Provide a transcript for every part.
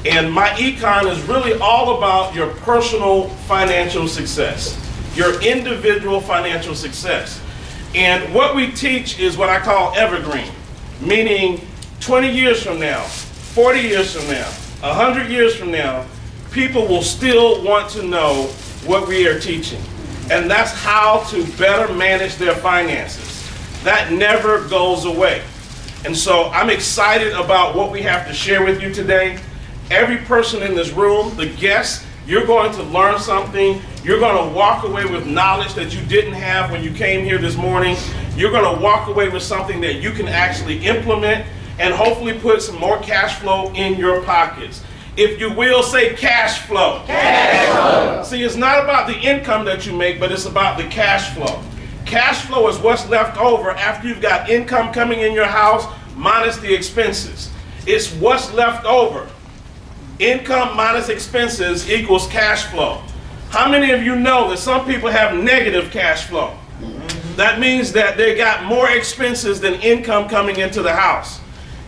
And my econ is really all about your personal financial success, your individual financial success. And what we teach is what I call evergreen, meaning 20 years from now, 40 years from now, 100 years from now, people will still want to know what we are teaching. And that's how to better manage their finances. That never goes away. And so I'm excited about what we have to share with you today. Every person in this room, the guests, you're going to learn something. You're going to walk away with knowledge that you didn't have when you came here this morning. You're going to walk away with something that you can actually implement and hopefully put some more cash flow in your pockets. If you will, say cash flow. Cash flow. See, it's not about the income that you make, but it's about the cash flow. Cash flow is what's left over after you've got income coming in your house minus the expenses. It's what's left over. Income minus expenses equals cash flow. How many of you know that some people have negative cash flow? That means that they got more expenses than income coming into the house.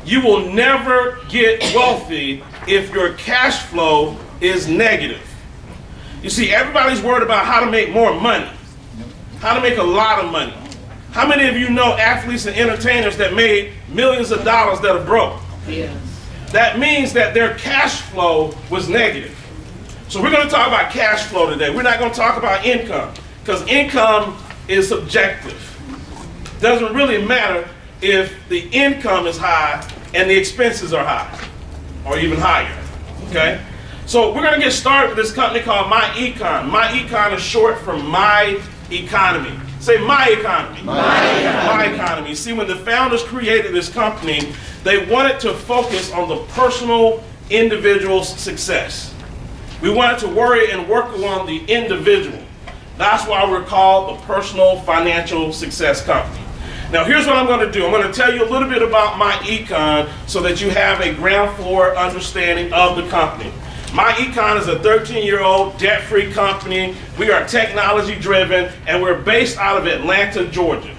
You will never get wealthy if your cash flow is negative. You see, everybody's worried about how to make more money, how to make a lot of money. How many of you know athletes and entertainers that made millions of dollars that are broke? Yes. That means that their cash flow was negative. So we're going to talk about cash flow today. We're not going to talk about income, because income is subjective. Doesn't really matter if the income is high and the expenses are high, or even higher, okay? So we're going to get started with this company called My Econ. My Econ is short for My Economy. Say My Economy. My Economy. My Economy. See, when the founders created this company, they wanted to focus on the personal individual's success. We wanted to worry and work on the individual. That's why we're called the Personal Financial Success Company. Now here's what I'm going to do. I'm going to tell you a little bit about My Econ so that you have a ground floor understanding of the company. My Econ is a 13-year-old debt-free company. We are technology driven and we're based out of Atlanta, Georgia.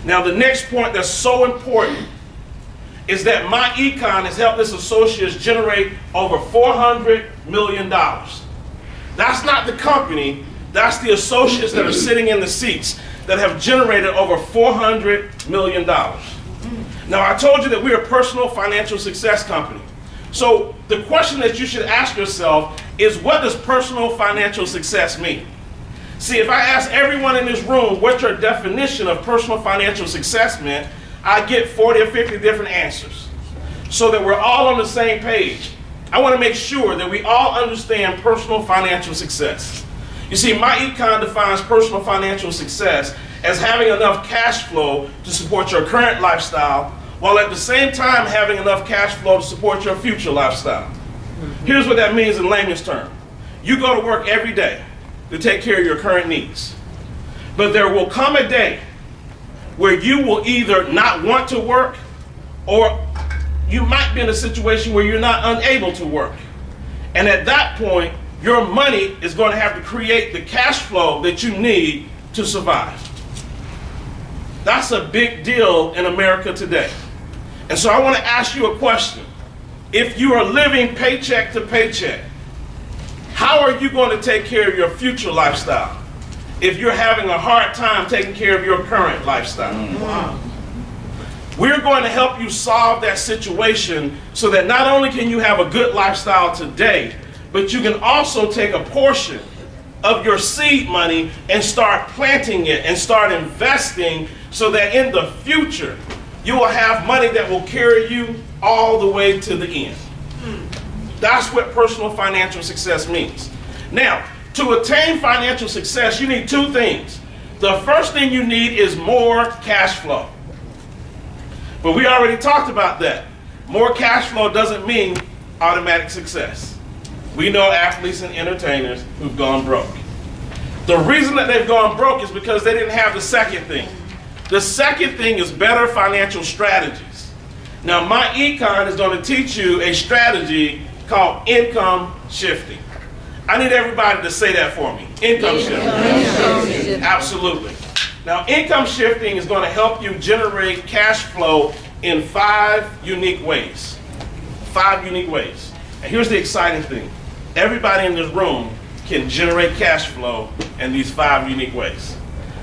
Now the next point that's so important is that My Econ has helped its associates generate over $400 million. That's not the company, that's the associates that are sitting in the seats that have generated over $400 million. Now I told you that we're a personal financial success company. So the question that you should ask yourself is, what does personal financial success mean? See, if I ask everyone in this room what your definition of personal financial success meant, I get 40 or 50 different answers. So that we're all on the same page, I want to make sure that we all understand personal financial success. You see, My Econ defines personal financial success as having enough cash flow to support your current lifestyle, while at the same time having enough cash flow to support your future lifestyle. Here's what that means in layman's terms. You go to work every day to take care of your current needs. But there will come a day where you will either not want to work, or you might be in a situation where you're not unable to work. And at that point, your money is going to have to create the cash flow that you need to survive. That's a big deal in America today. And so I want to ask you a question. If you are living paycheck to paycheck, how are you going to take care of your future lifestyle if you're having a hard time taking care of your current lifestyle? Wow. We're going to help you solve that situation so that not only can you have a good lifestyle today, but you can also take a portion of your seed money and start planting it and start investing so that in the future you will have money that will carry you all the way to the end. That's what personal financial success means. Now, to attain financial success, you need two things. The first thing you need is more cash flow. But we already talked about that. More cash flow doesn't mean automatic success. We know athletes and entertainers who've gone broke. The reason that they've gone broke is because they didn't have the second thing. The second thing is better financial strategies. Now, My Econ is going to teach you a strategy called income shifting. I need everybody to say that for me. Income shifting. Absolutely. Now, income shifting is going to help you generate cash flow in 5 unique ways. 5 unique ways. And here's the exciting thing. Everybody in this room can generate cash flow in these 5 unique ways.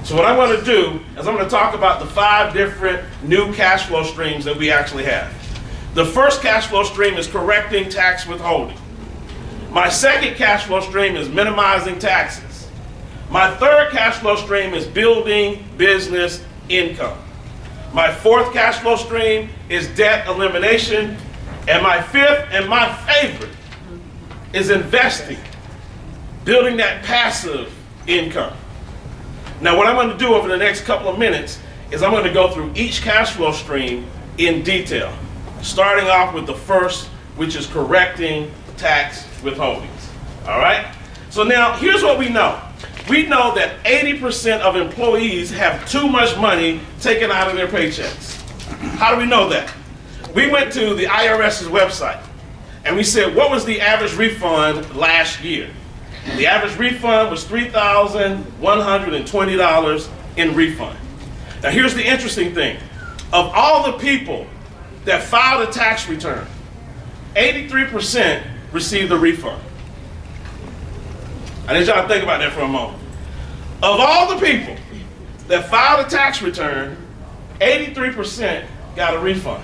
So what I'm going to do is I'm going to talk about the 5 different new cash flow streams that we actually have. The first cash flow stream is correcting tax withholding. My second cash flow stream is minimizing taxes. My third cash flow stream is building business income. My fourth cash flow stream is debt elimination. And my fifth and my favorite is investing, building that passive income. Now what I'm going to do over the next couple of minutes is I'm going to go through each cash flow stream in detail, starting off with the first, which is correcting tax withholdings. All right? So now here's what we know. We know that 80% of employees have too much money taken out of their paychecks. How do we know that? We went to the IRS's website and we said, what was the average refund last year? The average refund was $3,120 in refund. Now here's the interesting thing. Of all the people that filed a tax return, 83% received a refund. I need y'all to think about that for a moment. Of all the people that filed a tax return, 83% got a refund.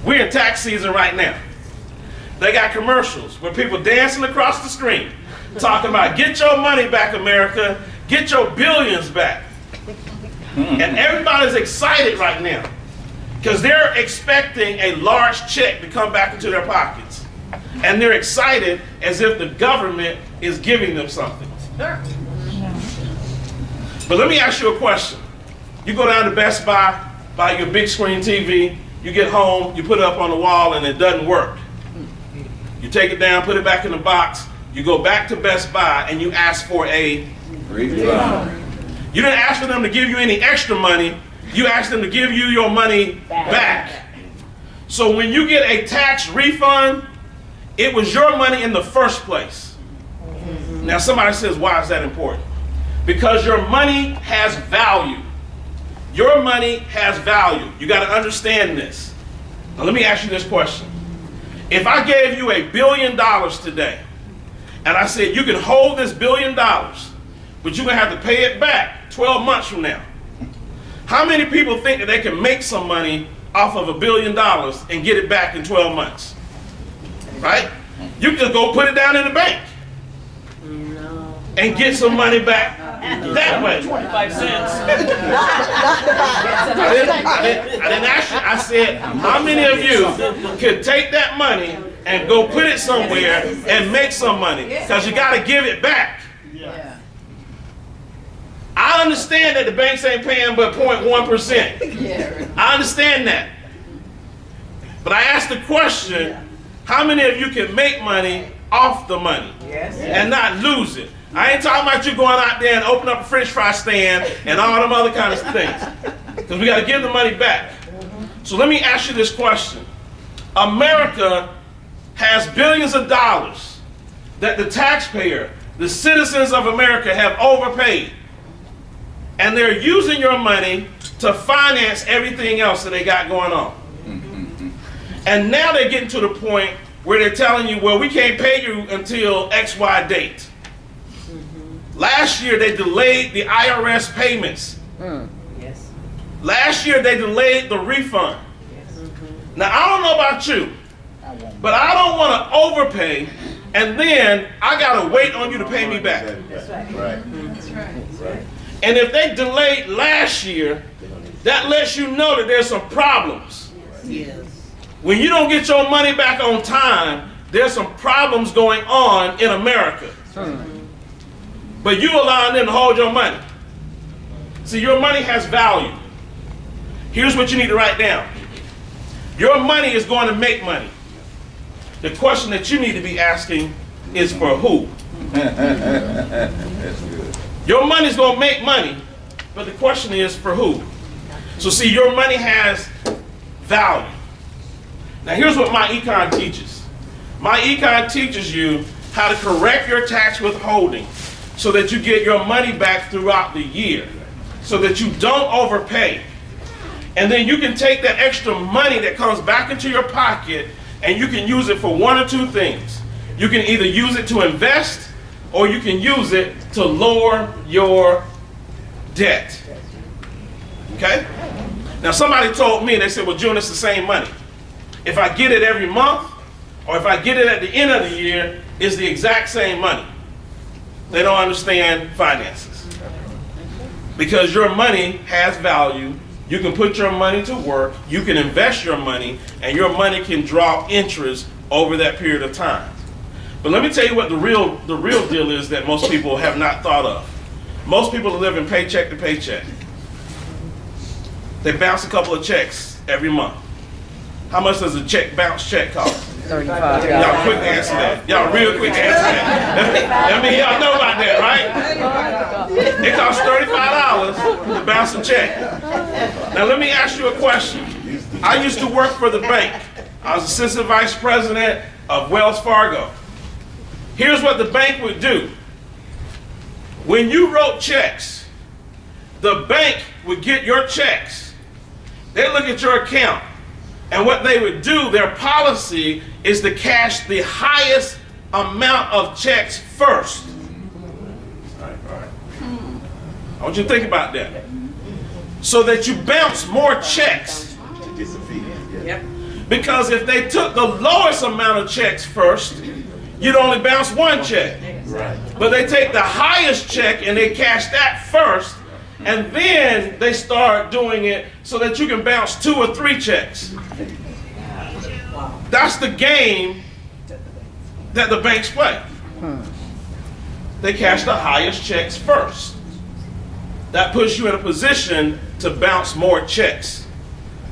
We're in tax season right now. They got commercials with people dancing across the screen, talking about get your money back, America, get your billions back. And everybody's excited right now because they're expecting a large check to come back into their pockets. And they're excited as if the government is giving them something. But let me ask you a question. You go down to Best Buy, buy your big screen TV, you get home, you put it up on the wall and it doesn't work. You take it down, put it back in the box, you go back to Best Buy and you ask for a refund. You didn't ask for them to give you any extra money, you asked them to give you your money back. So when you get a tax refund, it was your money in the first place. Now somebody says, why is that important? Because your money has value. Your money has value. You got to understand this. Now let me ask you this question. If I gave you $1 billion today, and I said you can hold this $1 billion, but you're going to have to pay it back 12 months from now. How many people think that they can make some money off of $1 billion and get it back in 12 months? Right? You can just go put it down in the bank and get some money back that way. 25 cents. I didn't ask you. I said, how many of you could take that money and go put it somewhere and make some money? Because you got to give it back. I understand that the banks ain't paying but 0.1%. I understand that. But I asked the question, how many of you can make money off the money and not lose it? I ain't talking about you going out there and open up a French fry stand and all them other kinds of things. Because we got to give the money back. So let me ask you this question. America has billions of dollars that the taxpayer, the citizens of America have overpaid. And they're using your money to finance everything else that they got going on. And now they're getting to the point where they're telling you, well, we can't pay you until XY date. Last year, they delayed the IRS payments. Last year, they delayed the refund. Now, I don't know about you, but I don't want to overpay, and then I got to wait on you to pay me back. That's right. That's right. And if they delayed last year, that lets you know that there's some problems. When you don't get your money back on time, there's some problems going on in America. But you allowing them to hold your money. See, your money has value. Here's what you need to write down. Your money is going to make money. The question that you need to be asking is for who? That's good. Your money's going to make money, but the question is for who? So see, your money has value. Now here's what my econ teaches. My econ teaches you how to correct your tax withholding so that you get your money back throughout the year, so that you don't overpay. And then you can take that extra money that comes back into your pocket and you can use it for one or two things. You can either use it to invest, or you can use it to lower your debt. Okay? Now somebody told me, they said, well, June, it's the same money. If I get it every month, or if I get it at the end of the year, it's the exact same money. They don't understand finances. Because your money has value. You can put your money to work, you can invest your money, and your money can draw interest over that period of time. But let me tell you what the real deal is that most people have not thought of. Most people are living paycheck to paycheck. They bounce a couple of checks every month. How much does a bounce check cost? $35. Y'all quick answer that. Y'all real quick answer that. I mean, y'all know about that, right? It costs $35 to bounce a check. Now let me ask you a question. I used to work for the bank. I was assistant vice president of Wells Fargo. Here's what the bank would do. When you wrote checks, the bank would get your checks. They look at your account, and what they would do, their policy is to cash the highest amount of checks first. All right. I want you to think about that. So that you bounce more checks. Yep. Because if they took the lowest amount of checks first, you'd only bounce one check. Right. But they take the highest check and they cash that first, and then they start doing it so that you can bounce 2 or 3 checks. That's the game that the banks play. They cash the highest checks first. That puts you in a position to bounce more checks.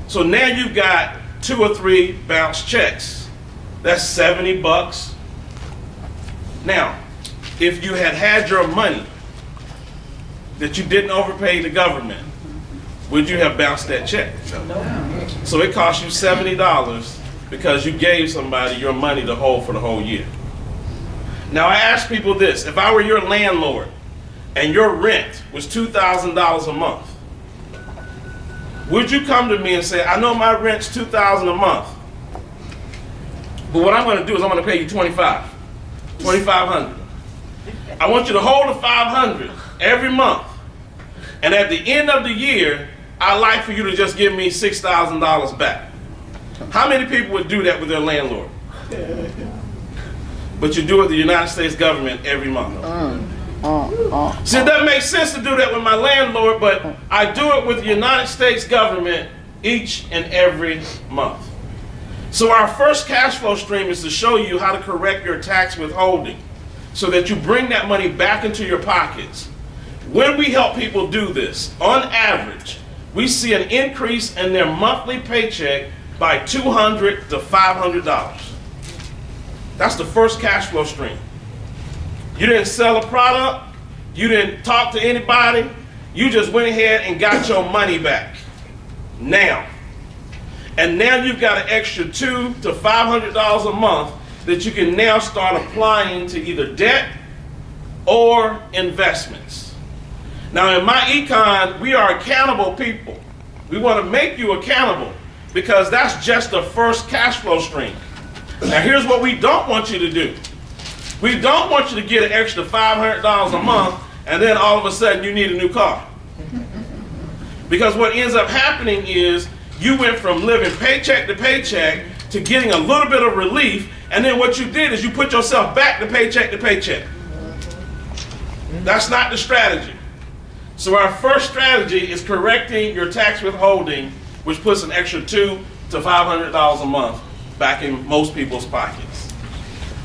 So now you've got 2 or 3 bounce checks. That's $70. Now, if you had your money that you didn't overpay the government, would you have bounced that check? No. So it cost you $70 because you gave somebody your money to hold for the whole year. Now I ask people this: if I were your landlord and your rent was $2,000 a month, would you come to me and say, I know my rent's $2,000 a month, but what I'm going to do is I'm going to pay you $2,500. I want you to hold the $500 every month, and at the end of the year, I'd like for you to just give me $6,000 back. How many people would do that with their landlord? But you do it with the United States government every month. See, it doesn't make sense to do that with my landlord, but I do it with the United States government each and every month. So our first cash flow stream is to show you how to correct your tax withholding so that you bring that money back into your pockets. When we help people do this, on average, we see an increase in their monthly paycheck by $200 to $500. That's the first cash flow stream. You didn't sell a product, you didn't talk to anybody, you just went ahead and got your money back. Now. And now you've got an extra $200 to $500 a month that you can now start applying to either debt or investments. Now in my econ, we are accountable people. We want to make you accountable because that's just the first cash flow stream. Now here's what we don't want you to do. We don't want you to get an extra $500 a month and then all of a sudden you need a new car. Because what ends up happening is you went from living paycheck to paycheck to getting a little bit of relief, and then what you did is you put yourself back to paycheck to paycheck. That's not the strategy. So our first strategy is correcting your tax withholding, which puts an extra $200 to $500 a month back in most people's pockets.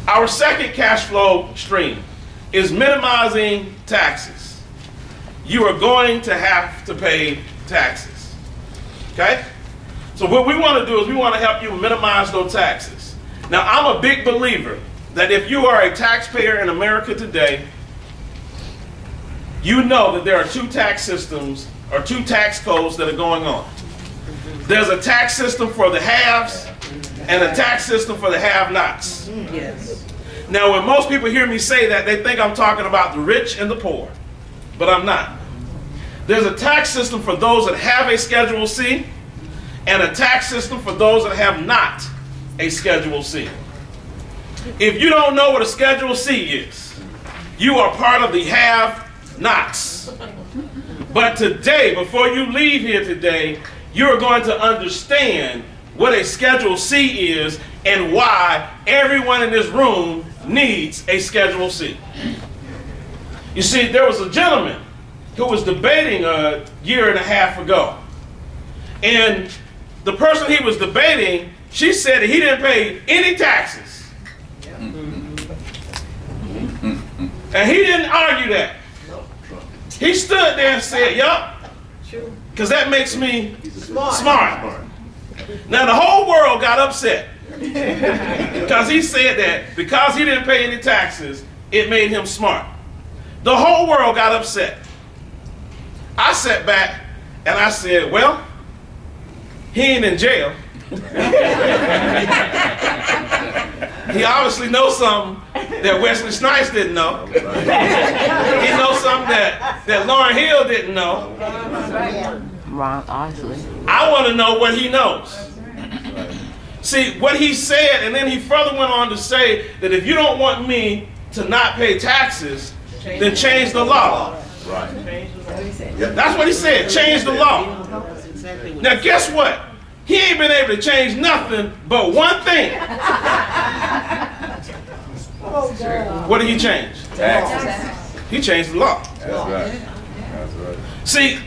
Our second cash flow stream is minimizing taxes. You are going to have to pay taxes. Okay? So what we want to do is we want to help you minimize those taxes. Now, I'm a big believer that if you are a taxpayer in America today, you know that there are 2 tax systems or 2 tax codes that are going on. There's a tax system for the haves and a tax system for the have-nots. Yes. Now, when most people hear me say that, they think I'm talking about the rich and the poor, but I'm not. There's a tax system for those that have a Schedule C and a tax system for those that have not a Schedule C. If you don't know what a Schedule C is, you are part of the have-nots. But today, before you leave here today, you're going to understand what a Schedule C is and why everyone in this room needs a Schedule C. You see, there was a gentleman who was debating a year and a half ago. And the person he was debating, she said that he didn't pay any taxes. And he didn't argue that. He stood there and said, yup, because that makes me smart. Now the whole world got upset because he said that because he didn't pay any taxes, it made him smart. The whole world got upset. I sat back and I said, well, he ain't in jail. He obviously knows something that Wesley Snipes didn't know. He knows something that Lauryn Hill didn't know. Right, honestly. I want to know what he knows. See, what he said, and then he further went on to say that if you don't want me to not pay taxes, then change the law. Right. That's what he said, change the law. Now guess what? He ain't been able to change nothing but one thing. What did he change? Taxes. He changed the law. That's right. That's right. See,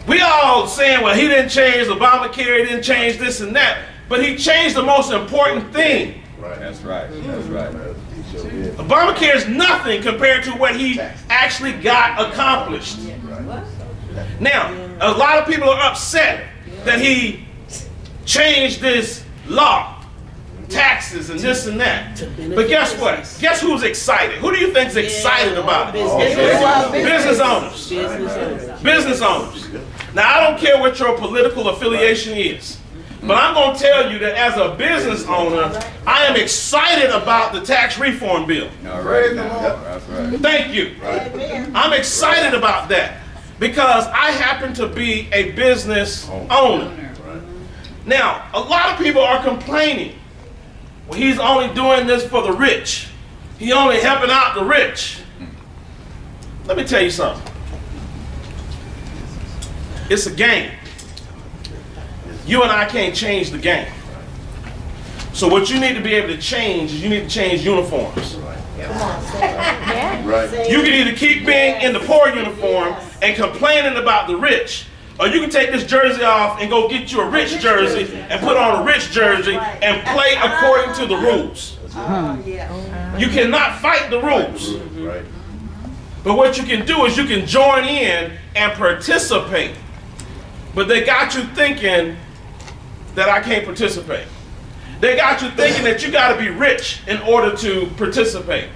we all saying, well, he didn't change Obamacare, he didn't change this and that, but he changed the most important thing. Right. That's right. That's right. He sure did. Obamacare is nothing compared to what he actually got accomplished. Now, a lot of people are upset that he changed this law, taxes and this and that. But guess what? Guess who's excited? Who do you think's excited about it? Business owners. Business owners. Now, I don't care what your political affiliation is, but I'm going to tell you that as a business owner, I am excited about the tax reform bill. All right. That's right. Thank you. I'm excited about that because I happen to be a business owner. Now, a lot of people are complaining. Well, he's only doing this for the rich. He only helping out the rich. Let me tell you something. It's a game. You and I can't change the game. So what you need to be able to change is you need to change uniforms. Right. You can either keep being in the poor uniform and complaining about the rich, or you can take this jersey off and go get you a rich jersey and put on a rich jersey and play according to the rules. You cannot fight the rules. Right. But what you can do is you can join in and participate. But they got you thinking that I can't participate. They got you thinking that you got to be rich in order to participate.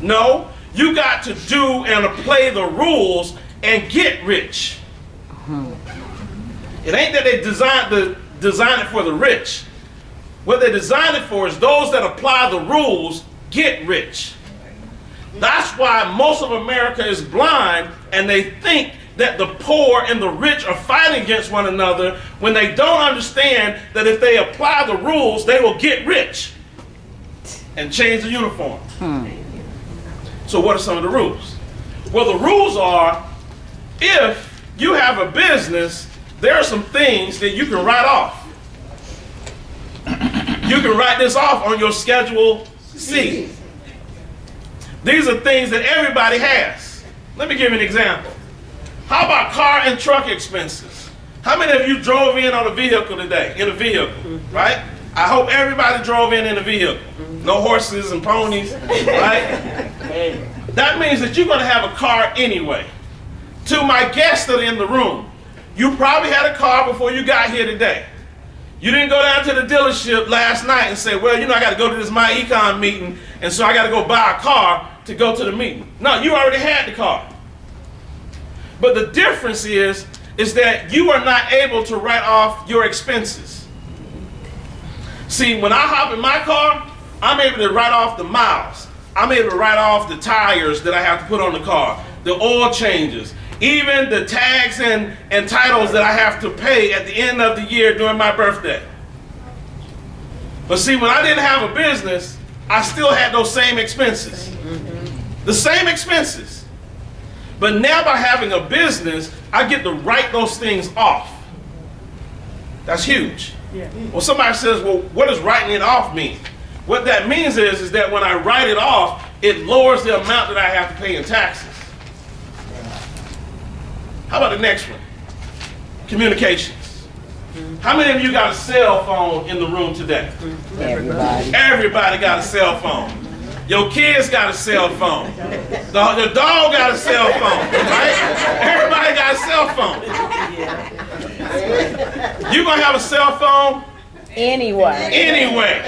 No, you got to do and play the rules and get rich. It ain't that they design it for the rich. What they designed it for is those that apply the rules get rich. That's why most of America is blind and they think that the poor and the rich are fighting against one another when they don't understand that if they apply the rules, they will get rich and change the uniform. So what are some of the rules? Well, the rules are, if you have a business, there are some things that you can write off. You can write this off on your Schedule C. These are things that everybody has. Let me give you an example. How about car and truck expenses? How many of you drove in on a vehicle today, in a vehicle, right? I hope everybody drove in a vehicle. No horses and ponies, right? That means that you're going to have a car anyway. To my guests that are in the room, you probably had a car before you got here today. You didn't go down to the dealership last night and say, well, you know, I got to go to this My Econ meeting, and so I got to go buy a car to go to the meeting. No, you already had the car. But the difference is that you are not able to write off your expenses. See, when I hop in my car, I'm able to write off the miles. I'm able to write off the tires that I have to put on the car, the oil changes, even the tags and titles that I have to pay at the end of the year during my birthday. But see, when I didn't have a business, I still had those same expenses. The same expenses. But now by having a business, I get to write those things off. That's huge. Well, somebody says, well, what does writing it off mean? What that means is that when I write it off, it lowers the amount that I have to pay in taxes. How about the next one? Communications. How many of you got a cell phone in the room today? Everybody. Everybody got a cell phone. Your kids got a cell phone. The dog got a cell phone, right? Everybody got a cell phone. You gonna have a cell phone? Anyway.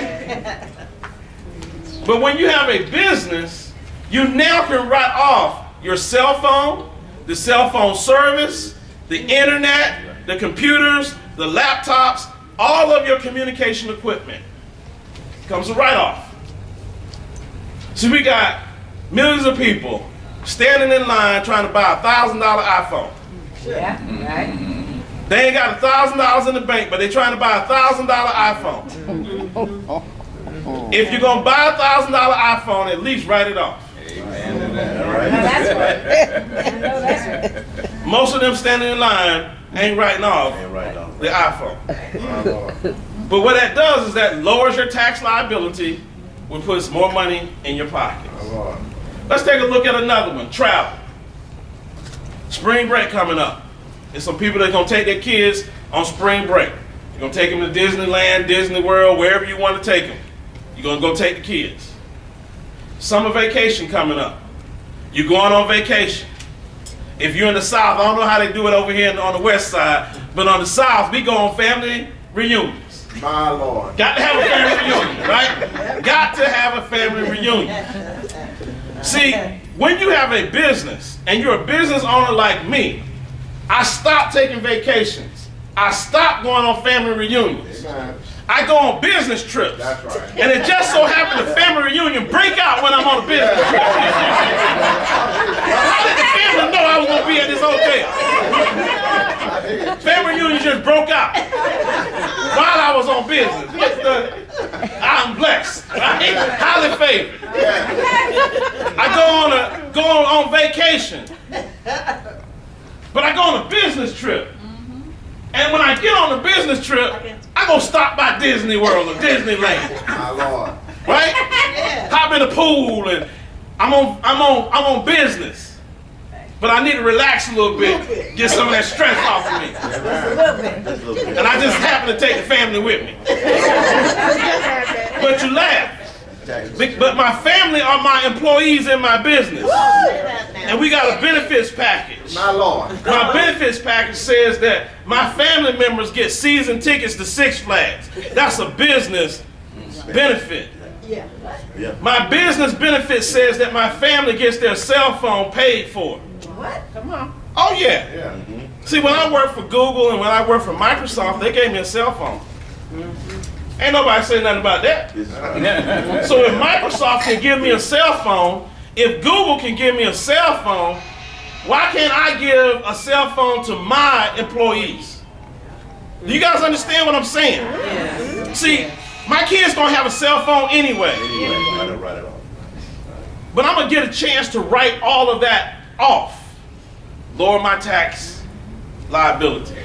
But when you have a business, you now can write off your cell phone, the cell phone service, the internet, the computers, the laptops, all of your communication equipment. Comes a write-off. So we got millions of people standing in line trying to buy a $1,000 iPhone. Yeah, right. They ain't got $1,000 in the bank, but they trying to buy a $1,000 iPhone. If you're gonna buy a $1,000 iPhone, at least write it off. Amen to that. All Now right. that's right. I know that's right. Most of them standing in line ain't writing off the iPhone. But what that does is that lowers your tax liability, which puts more money in your pockets. Let's take a look at another one, travel. Spring break coming up. There's some people that are gonna take their kids on spring break. You're gonna take them to Disneyland, Disney World, wherever you want to take them. You're gonna go take the kids. Summer vacation coming up. You're going on vacation. If you're in the South, I don't know how they do it over here on the West Side, but on the South, we go on family reunions. My Lord. Got to have a family reunion, right? Got to have a family reunion. See, when you have a business and you're a business owner like me, I stopped taking vacations. I stopped going on family reunions. I go on business trips. That's right. And it just so happened the family reunion break out when I'm on a business trip. How did the family know I was going to be at this hotel? Family reunion just broke out while I was on business. I'm blessed. Right? Highly favored. I go on vacation. But I go on a business trip. And when I get on the business trip, I go stop by Disney World or Disneyland. My Lord. Right? Hop in the pool and I'm on business. But I need to relax a little bit, get some of that stress off of me. And I just happen to take the family with me. But you laugh. But my family are my employees in my business. And we got a benefits package. My Lord. My benefits package says that my family members get season tickets to Six Flags. That's a business benefit. My business benefit says that my family gets their cell phone paid for. What? Come on. Oh yeah. See, when I worked for Google and when I worked for Microsoft, they gave me a cell phone. Ain't nobody saying nothing about that. So if Microsoft can give me a cell phone, if Google can give me a cell phone, why can't I give a cell phone to my employees? Do you guys understand what I'm saying? See, my kids gonna have a cell phone anyway. But I'm gonna get a chance to write all of that off. Lower my tax liability.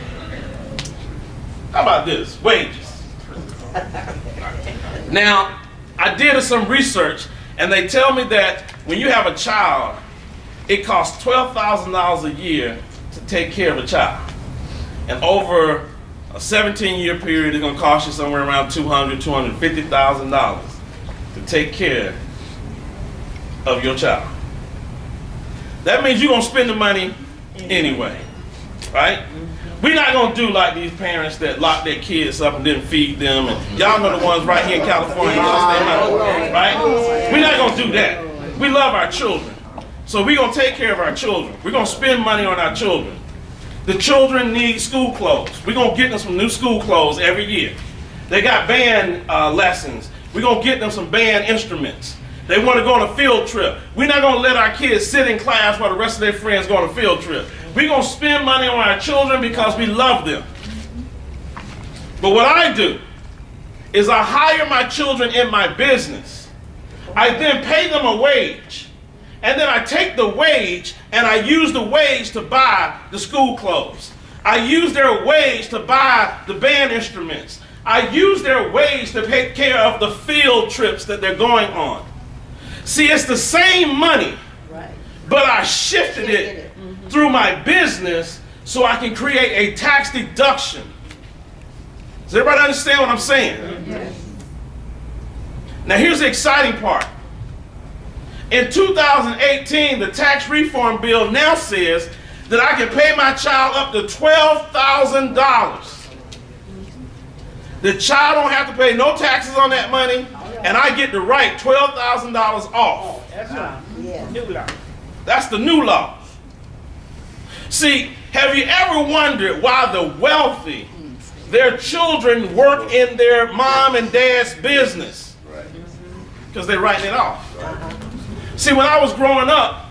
How about this? Wages. Now, I did some research and they tell me that when you have a child, it costs $12,000 a year to take care of a child. And over a 17-year period, it's gonna cost you somewhere around $250,000 to take care of your child. That means you're gonna spend the money anyway, right? We're not gonna do like these parents that lock their kids up and didn't feed them, and y'all know the ones right here in California, right? We're not gonna do that. We love our children, so we're gonna take care of our children. We're gonna spend money on our children. The children need school clothes. We're gonna get them some new school clothes every year. They got band lessons. We're gonna get them some band instruments. They want to go on a field trip. We're not going to let our kids sit in class while the rest of their friends go on a field trip. We're going to spend money on our children because we love them. But what I do is I hire my children in my business. I then pay them a wage. And then I take the wage and I use the wage to buy the school clothes. I use their wage to buy the band instruments. I use their wage to take care of the field trips that they're going on. See, it's the same money, but I shifted it through my business so I can create a tax deduction. Does everybody understand what I'm saying? Yes. Now here's the exciting part. In 2018, the tax reform bill now says that I can pay my child up to $12,000. The child don't have to pay no taxes on that money, and I get to write $12,000 off. That's right. Yeah. New law. That's the new law. See, have you ever wondered why the wealthy, their children work in their mom and dad's business? Because they're writing it off. See, when I was growing up,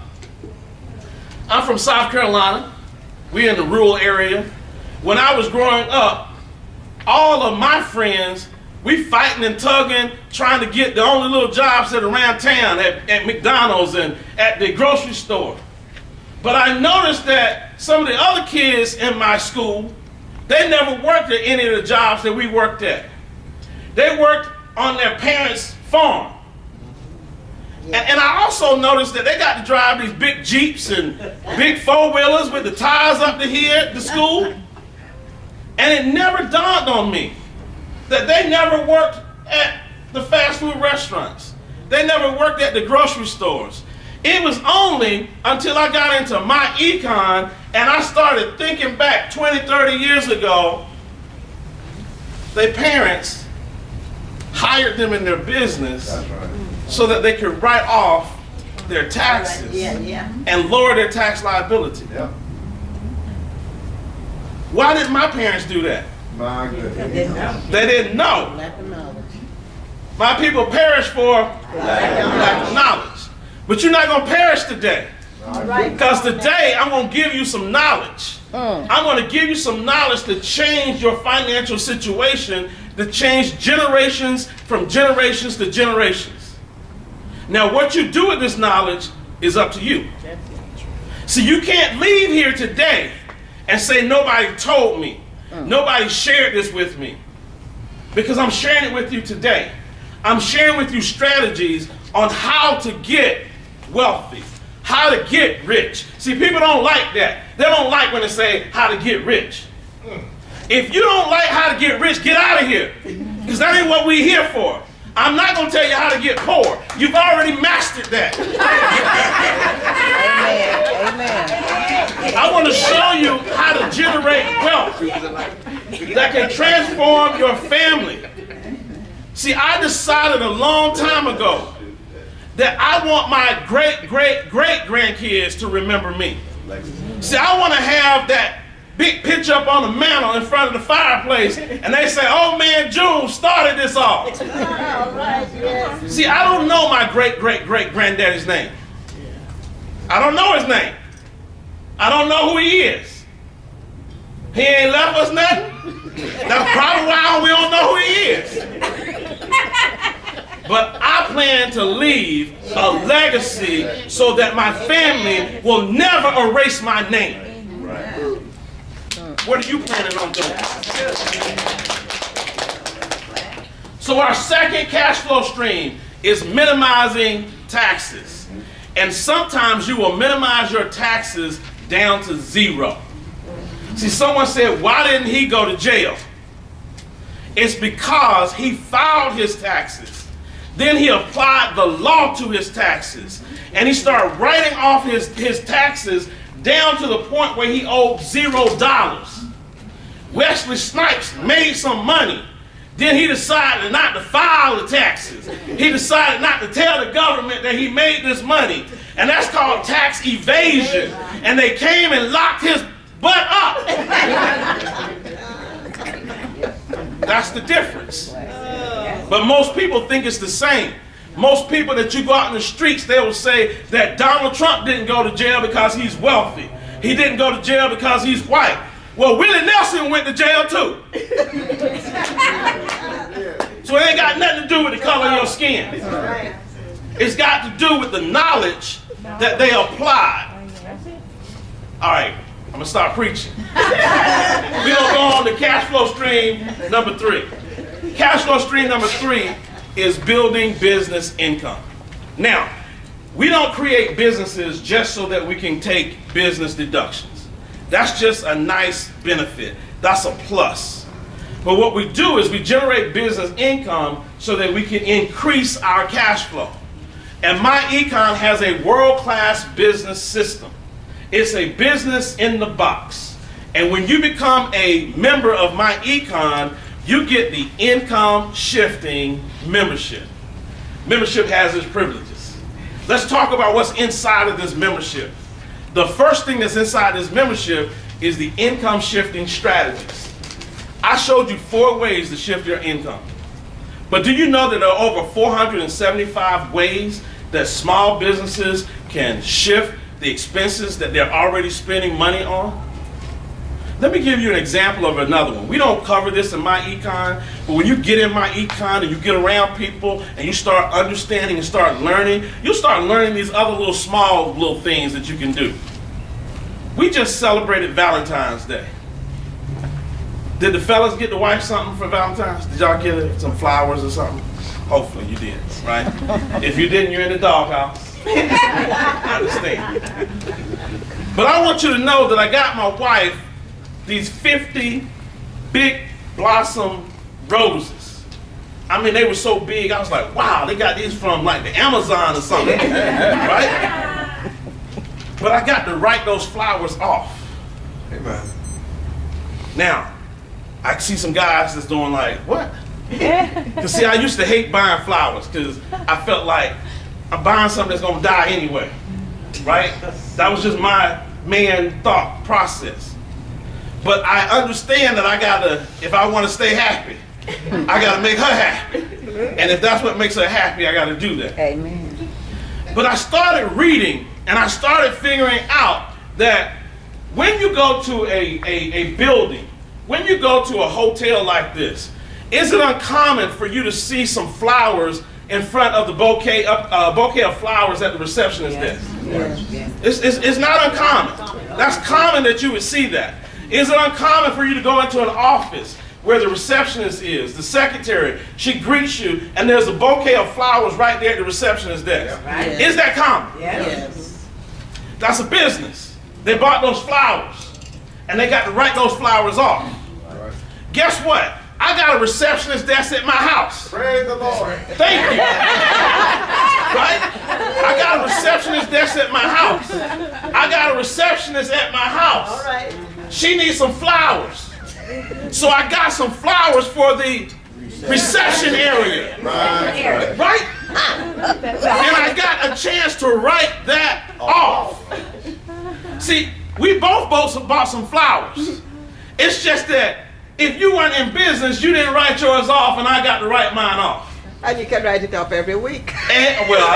I'm from South Carolina. We're in the rural area. When I was growing up, all of my friends, we fighting and tugging, trying to get the only little jobs that are around town at McDonald's and at the grocery store. But I noticed that some of the other kids in my school, they never worked at any of the jobs that we worked at. They worked on their parents' farm. And I also noticed that they got to drive these big Jeeps and big four-wheelers with the tires up to here at the school. And it never dawned on me that they never worked at the fast food restaurants. They never worked at the grocery stores. It was only until I got into my econ and I started thinking back 20, 30 years ago, their parents hired them in their business so that they could write off their taxes and lower their tax liability. Why didn't my parents do that? My goodness. They didn't know. My people perish for lack of knowledge. But you're not going to perish today. Because today I'm going to give you some knowledge. I'm going to give you some knowledge to change your financial situation, to change generations from generations to generations. Now what you do with this knowledge is up to you. See, you can't leave here today and say nobody told me. Nobody shared this with me. Because I'm sharing it with you today. I'm sharing with you strategies on how to get wealthy, how to get rich. See, people don't like that. They don't like when they say how to get rich. If you don't like how to get rich, get out of here. Because that ain't what we're here for. I'm not going to tell you how to get poor. You've already mastered that. Amen. I want to show you how to generate wealth that can transform your family. See, I decided a long time ago that I want my great-great-great-grandkids to remember me. See, I want to have that big picture up on the mantle in front of the fireplace, and they say, "Oh man, June started this off." See, I don't know my great-great-great-granddaddy's name. I don't know his name. I don't know who he is. He ain't left us nothing. That's probably why we don't know who he is. But I plan to leave a legacy so that my family will never erase my name. What are you planning on doing? So our second cash flow stream is minimizing taxes. And sometimes you will minimize your taxes down to zero. See, someone said, why didn't he go to jail? It's because he filed his taxes. Then he applied the law to his taxes. And he started writing off his taxes down to the point where he owed $0. Wesley Snipes made some money. Then he decided not to file the taxes. He decided not to tell the government that he made this money. And that's called tax evasion. And they came and locked his butt up. That's the difference. But most people think it's the same. Most people that you go out in the streets, they will say that Donald Trump didn't go to jail because he's wealthy. He didn't go to jail because he's white. Well, Willie Nelson went to jail too. So it ain't got nothing to do with the color of your skin. It's got to do with the knowledge that they apply. All right, I'm gonna start preaching. We're gonna go on to cash flow stream number 3. Cash flow stream number 3 is building business income. Now, we don't create businesses just so that we can take business deductions. That's just a nice benefit. That's a plus. But what we do is we generate business income so that we can increase our cash flow. And MyEcon has a world-class business system. It's a business in the box. And when you become a member of MyEcon, you get the income shifting membership. Membership has its privileges. Let's talk about what's inside of this membership. The first thing that's inside this membership is the income shifting strategies. I showed you 4 ways to shift your income. But do you know that there are over 475 ways that small businesses can shift the expenses that they're already spending money on? Let me give you an example of another one. We don't cover this in MyEcon, but when you get in MyEcon and you get around people and you start understanding and start learning, you'll start learning these other little things that you can do. We just celebrated Valentine's Day. Did the fellas get the wife something for Valentine's? Did y'all get her some flowers or something? Hopefully you did, right? If you didn't, you're in the doghouse. I understand. But I want you to know that I got my wife these 50 big blossom roses. I mean, they were so big, I was like, wow, they got these from like the Amazon or something, right? But I got to write those flowers off. Amen. Now, I see some guys that's doing like, what? Because see, I used to hate buying flowers because I felt like I'm buying something that's going to die anyway, right? That was just my man thought process. But I understand that I got to, if I want to stay happy, I got to make her happy. And if that's what makes her happy, I got to do that. Amen. But I started reading and I started figuring out that when you go to a building, when you go to a hotel like this, is it uncommon for you to see some flowers in front of the bouquet of flowers at the receptionist desk? It's not uncommon. That's common that you would see that. Is it uncommon for you to go into an office where the receptionist is, the secretary, she greets you, and there's a bouquet of flowers right there at the receptionist desk? Right. Is that common? Yes. That's a business. They bought those flowers, and they got to write those flowers off. Right. Guess what? I got a receptionist desk at my house. Praise the Lord. Thank you. Right? I got a receptionist desk at my house. I got a receptionist at my house. All right. She needs some flowers. So I got some flowers for the reception area. Right. Right? And I got a chance to write that off. See, we both bought some flowers. It's just that if you weren't in business, you didn't write yours off, and I got to write mine off. And you can write it off every week. And, well,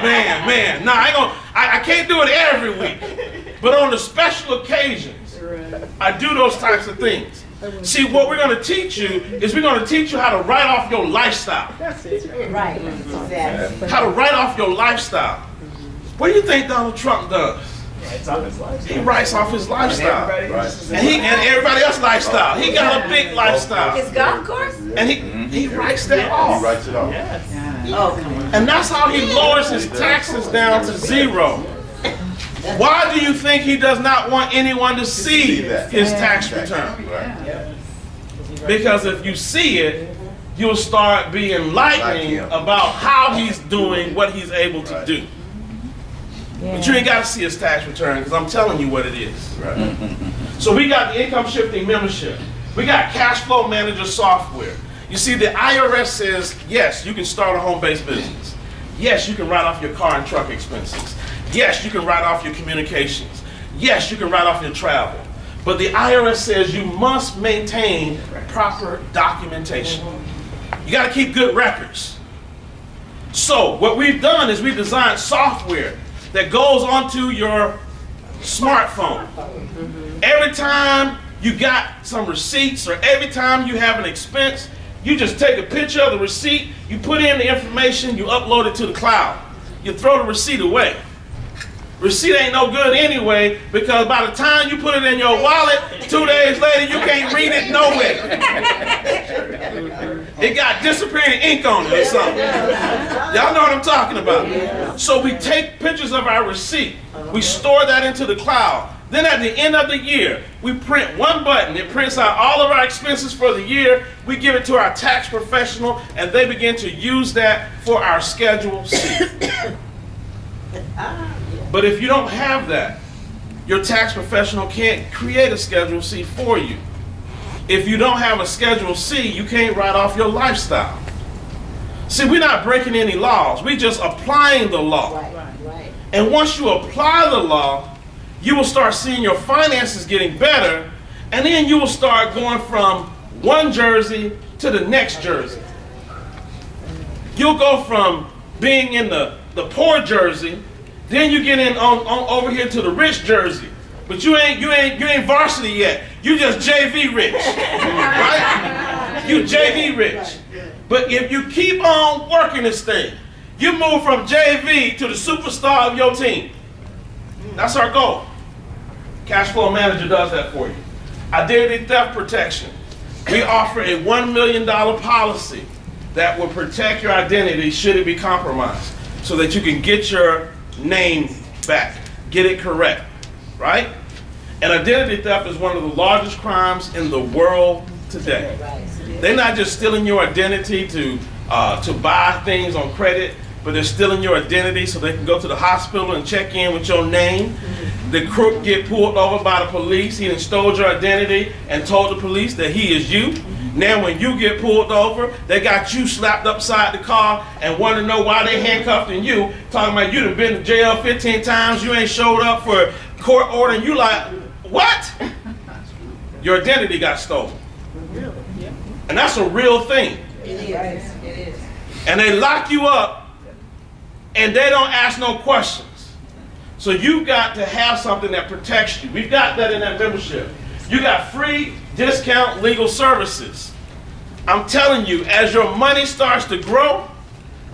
man. No, I can't do it every week. But on the special occasions, I do those types of things. See, what we're going to teach you is we're going to teach you how to write off your lifestyle. Right. Exactly. How to write off your lifestyle. What do you think Donald Trump does? He writes off his lifestyle. And everybody else's lifestyle. He got a big lifestyle. His golf course? And he writes that off. He writes it off. Oh, come on. And that's how he lowers his taxes down to 0. Why do you think he does not want anyone to see his tax return? Right. Because if you see it, you'll start being enlightening about how he's doing what he's able to do. But you ain't got to see his tax return because I'm telling you what it is. Right. So we got the income shifting membership. We got cash flow manager software. You see, the IRS says, yes, you can start a home-based business. Yes, you can write off your car and truck expenses. Yes, you can write off your communications. Yes, you can write off your travel. But the IRS says you must maintain proper documentation. You got to keep good records. So what we've done is we've designed software that goes onto your smartphone. Every time you got some receipts or every time you have an expense, You just take a picture of the receipt, you put in the information, you upload it to the cloud. You throw the receipt away. Receipt ain't no good anyway, because by the time you put it in your wallet, 2 days later you can't read it nowhere. It got disappearing ink on it or something. Y'all know what I'm talking about. So we take pictures of our receipt, we store that into the cloud. Then at the end of the year, we print one button. It prints out all of our expenses for the year. We give it to our tax professional, and they begin to use that for our Schedule C. But if you don't have that, your tax professional can't create a Schedule C for you. If you don't have a Schedule C, you can't write off your lifestyle. See, we're not breaking any laws. We're just applying the law. Right. And once you apply the law, you will start seeing your finances getting better, and then you will start going from one jersey to the next jersey. You'll go from being in the poor jersey, then you get in on over here to the rich jersey. But you ain't varsity yet. You just JV rich. Right? You JV rich. But if you keep on working this thing, you move from JV to the superstar of your team. That's our goal. Cash Flow Manager does that for you. Identity theft protection. We offer a $1 million policy that will protect your identity should it be compromised, so that you can get your name back, get it correct, right? And identity theft is one of the largest crimes in the world today. They're not just stealing your identity to buy things on credit, but they're stealing your identity so they can go to the hospital and check in with your name. The crook get pulled over by the police. He done stole your identity and told the police that he is you. Now when you get pulled over, they got you slapped upside the car and want to know why they handcuffing you, talking about you done been to jail 15 times, you ain't showed up for court order, and you like, what? Your identity got stolen. And that's a real thing. It is. And they lock you up and they don't ask no questions. So you got to have something that protects you. We've got that in that membership. You got free discount legal services. I'm telling you, as your money starts to grow,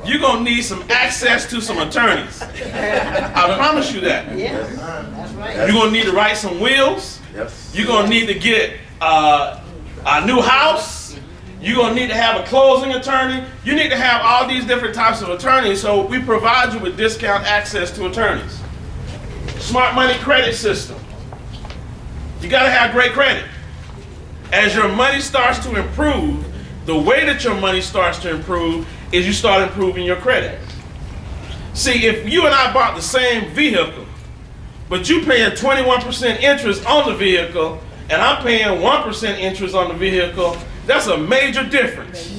you're going to need some access to some attorneys. I promise you that. Yes, that's right. You're going to need to write some wills. Yes. You're going to need to get a new house. You're going to need to have a closing attorney. You need to have all these different types of attorneys, so we provide you with discount access to attorneys. Smart money credit system. You got to have great credit. As your money starts to improve, the way that your money starts to improve is you start improving your credit. See, if you and I bought the same vehicle, but you paying 21% interest on the vehicle, and I'm paying 1% interest on the vehicle, that's a major difference.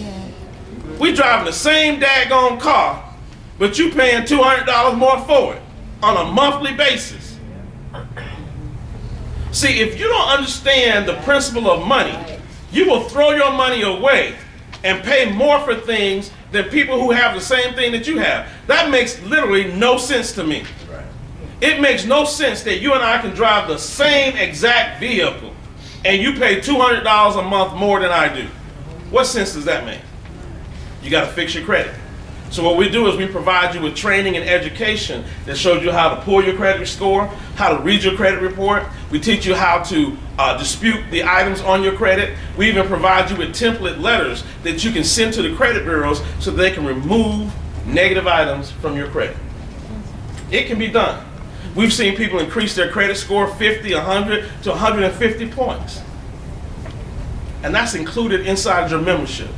We driving the same daggone car, but you paying $200 more for it on a monthly basis. See, if you don't understand the principle of money, you will throw your money away and pay more for things than people who have the same thing that you have. That makes literally no sense to me. It makes no sense that you and I can drive the same exact vehicle and you pay $200 a month more than I do. What sense does that make? You got to fix your credit. So what we do is we provide you with training and education that shows you how to pull your credit score, how to read your credit report. We teach you how to dispute the items on your credit. We even provide you with template letters that you can send to the credit bureaus so they can remove negative items from your credit. It can be done. We've seen people increase their credit score 50, 100 to 150 points. And that's included inside your membership.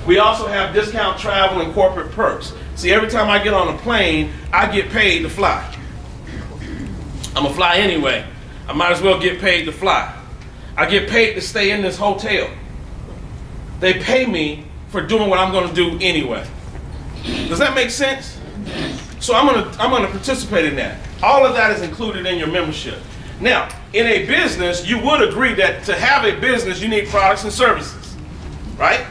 We also have discount travel and corporate perks. See, every time I get on a plane, I get paid to fly. I'm gonna fly anyway. I might as well get paid to fly. I get paid to stay in this hotel. They pay me for doing what I'm gonna do anyway. Does that make sense? So I'm gonna participate in that. All of that is included in your membership. Now, in a business, you would agree that to have a business, you need products and services, right?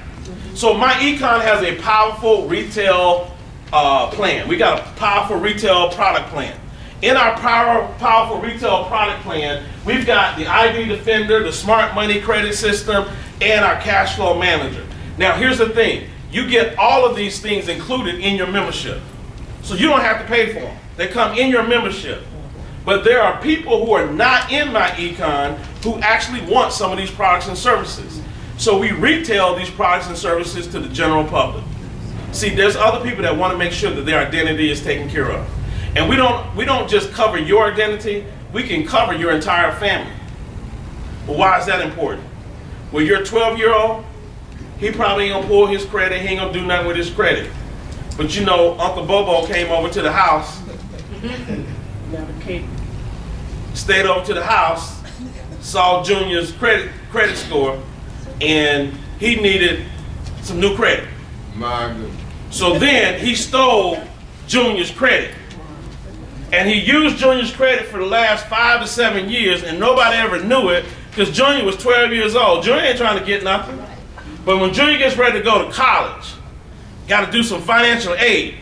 So my econ has a powerful retail plan. We got a powerful retail product plan. In our powerful retail product plan, we've got the ID Defender, the Smart Money Credit System, and our Cash Flow Manager. Now here's the thing, you get all of these things included in your membership. So you don't have to pay for them. They come in your membership. But there are people who are not in my econ who actually want some of these products and services. So we retail these products and services to the general public. See, there's other people that want to make sure that their identity is taken care of. And we don't just cover your identity, we can cover your entire family. Well, why is that important? Well, your 12-year-old, he probably ain't gonna pull his credit, he ain't gonna do nothing with his credit. But you know, Uncle Bobo came over to the house, stayed over to the house, saw Junior's credit score, and he needed some new credit. My goodness. So then he stole Junior's credit. And he used Junior's credit for the last 5 to 7 years, and nobody ever knew it because Junior was 12 years old. Junior ain't trying to get nothing. But when Junior gets ready to go to college, got to do some financial aid,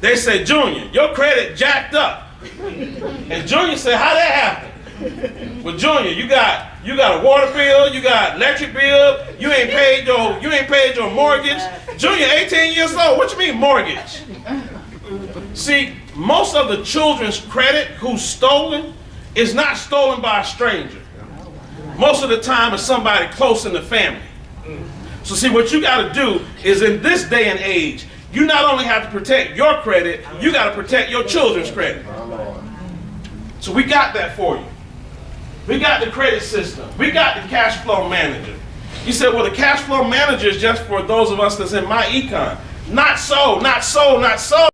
they say, Junior, your credit jacked up. And Junior said, how that happen? Well, Junior, you got a water bill, you got electric bill, you ain't paid your mortgage. Junior, 18 years old, what you mean mortgage? See, most of the children's credit who's stolen is not stolen by a stranger. Most of the time it's somebody close in the family. So see, what you got to do is in this day and age, you not only have to protect your credit, you got to protect your children's credit. So we got that for you. We got the credit system. We got the cash flow manager. You said, well, the cash flow manager is just for those of us that's in my econ. Not so, not so, not so.